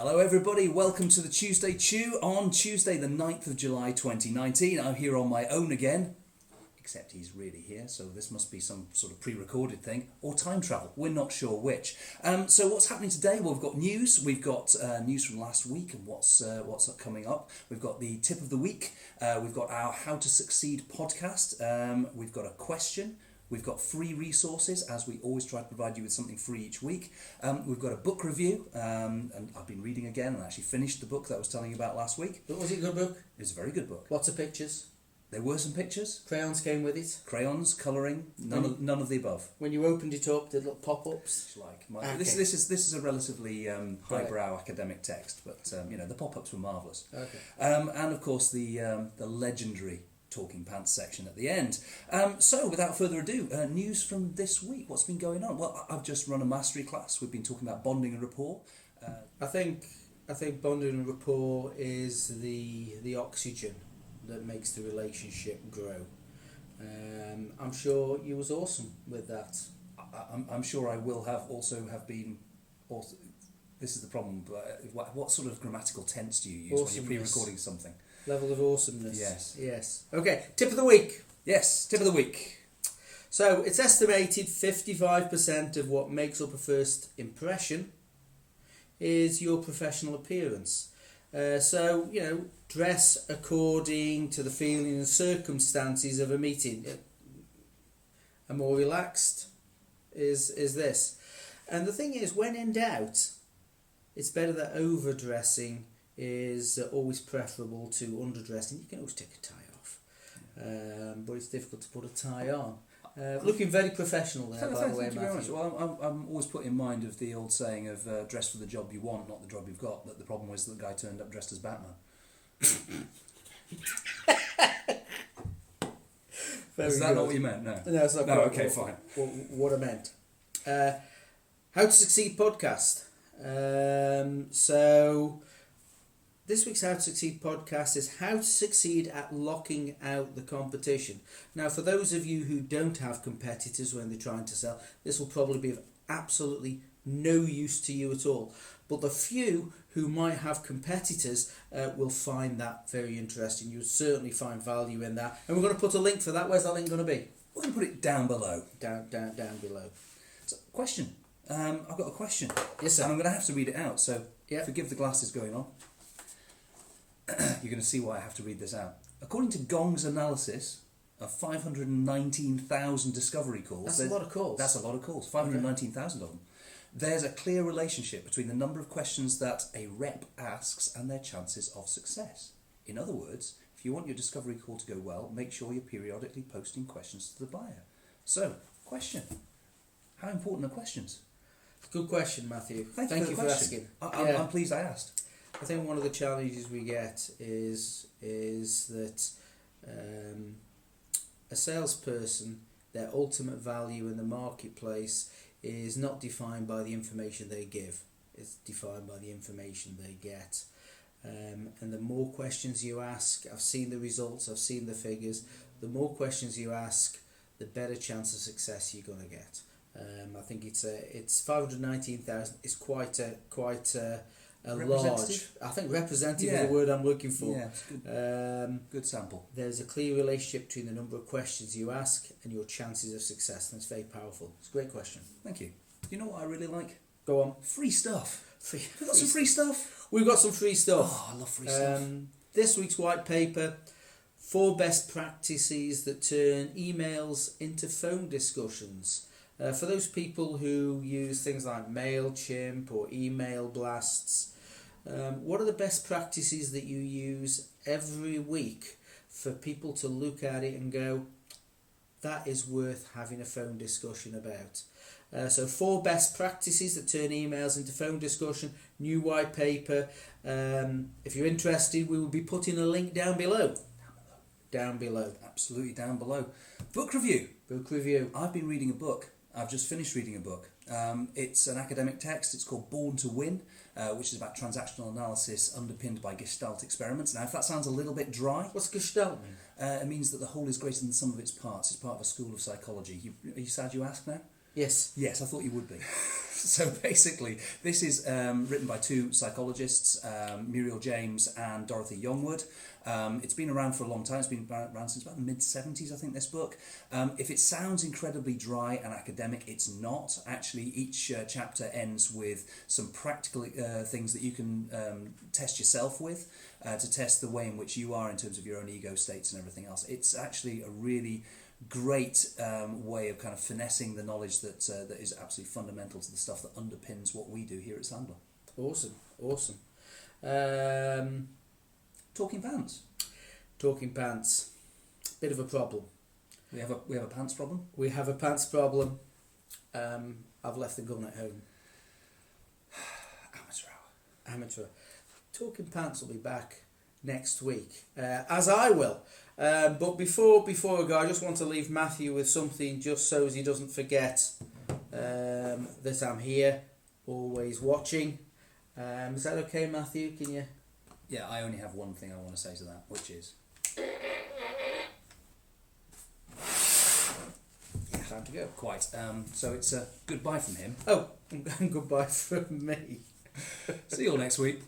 Hello everybody, welcome to the Tuesday Chew on Tuesday the 9th of July 2019. I'm here on my own again, except he's really here, so this must be some sort of pre-recorded thing, or time travel, we're not sure which. So what's happening today? Well, we've got news from last week and what's coming up. We've got the tip of the week, we've got our How to Succeed podcast, we've got a question. We've got free resources, as we always try to provide you with something free each week. We've got a book review, and I've been reading again and actually finished the book that I was telling you about last week. But was it a good book? It was a very good book. Lots of pictures. There were some pictures. Crayons came with it. Crayons, colouring, none of the above. When you opened it up, the little pop-ups. This is a relatively highbrow academic text, but the pop-ups were marvellous. Okay. And of course the legendary Talking Pants section at the end. So without further ado, news from this week. What's been going on? Well, I've just run a mastery class. We've been talking about bonding and rapport. I think bonding and rapport is the oxygen that makes the relationship grow. I'm sure you was awesome with that. I'm sure I will have been. Also, this is the problem. What sort of grammatical tense do you use when you're pre-recording something? Level of awesomeness. Yes. Okay, tip of the week. Yes, tip of the week. So it's estimated 55% of what makes up a first impression is your professional appearance. So, dress according to the feeling and circumstances of a meeting. A more relaxed is this. And the thing is, when in doubt, it's better that overdressing is always preferable to underdressing. You can always take a tie off, but it's difficult to put a tie on. Looking very professional there, by the way, Thank you very much. Matthew. Well, I'm always put in mind of the old saying of dress for the job you want, not the job you've got. That the problem was that the guy turned up dressed as Batman. Is that not what you meant? No. No, it's not. No, okay, fine. What I meant. How to Succeed podcast. So this week's How to Succeed podcast is how to succeed at locking out the competition. Now, for those of you who don't have competitors when they're trying to sell, this will probably be of absolutely no use to you at all. But the few who might have competitors will find that very interesting. You'll certainly find value in that. And we're going to put a link for that. Where's that link going to be? We're going to put it down below. Down below. So, question. I've got a question. Yes, sir. And I'm going to have to read it out, so yeah. Forgive the glasses going on. You're going to see why I have to read this out. According to Gongs Analysis of 519,000 discovery calls... That's a lot of calls. That's a lot of calls. 519,000 of them. There's a clear relationship between the number of questions that a rep asks and their chances of success. In other words, if you want your discovery call to go well, make sure you're periodically posting questions to the buyer. So, question. How important are questions? Good question, Matthew. Thank you for asking. I'm pleased I asked. I think one of the challenges we get is that a salesperson, their ultimate value in the marketplace is not defined by the information they give. It's defined by the information they get. And the more questions you ask, I've seen the results, I've seen the figures, the more questions you ask, the better chance of success you're going to get. I think it's 519,000. It's quite a large. I think representative is the word I'm looking for. Yeah, it's good. Good sample. There's a clear relationship between the number of questions you ask and your chances of success, and it's very powerful. It's a great question. Thank you. You know what I really like? Go on. Free stuff. We've got some free stuff. We've got some free stuff. Oh, I love free stuff. This week's white paper: 4 best practices that turn emails into phone discussions. For those people who use things like MailChimp or email blasts, what are the best practices that you use every week for people to look at it and go, that is worth having a phone discussion about? So 4 best practices that turn emails into phone discussion, new white paper. If you're interested, we will be putting a link down below. Down below. Absolutely down below. Book review. Book review. I've been reading a book. I've just finished reading a book. It's an academic text. It's called Born to Win, which is about transactional analysis underpinned by Gestalt experiments. Now, if that sounds a little bit dry... What's Gestalt mean? It means that the whole is greater than the sum of its parts. It's part of a school of psychology. Are you sad you ask now? Yes. Yes, I thought you would be. So basically, this is written by two psychologists, Muriel James and Dorothy Youngwood. It's been around for a long time. It's been around since about the mid-70s, I think, this book. If it sounds incredibly dry and academic, it's not. Actually, each chapter ends with some practical things that you can test yourself with to test the way in which you are in terms of your own ego states and everything else. It's actually a really great way of kind of finessing the knowledge that is absolutely fundamental to the stuff that underpins what we do here at Sandler. Awesome. Talking pants. Talking pants. Bit of a problem. We have a pants problem. We have a pants problem. I've left the gun at home. Amateur. Talking Pants will be back next week, as I will. But before I go, I just want to leave Matthew with something, just so as he doesn't forget that I'm here, always watching. Is that okay, Matthew? Can you? Yeah, I only have one thing I want to say to that, which is... Time to go. Quite. So it's a goodbye from him. Oh, goodbye from me. See you all next week.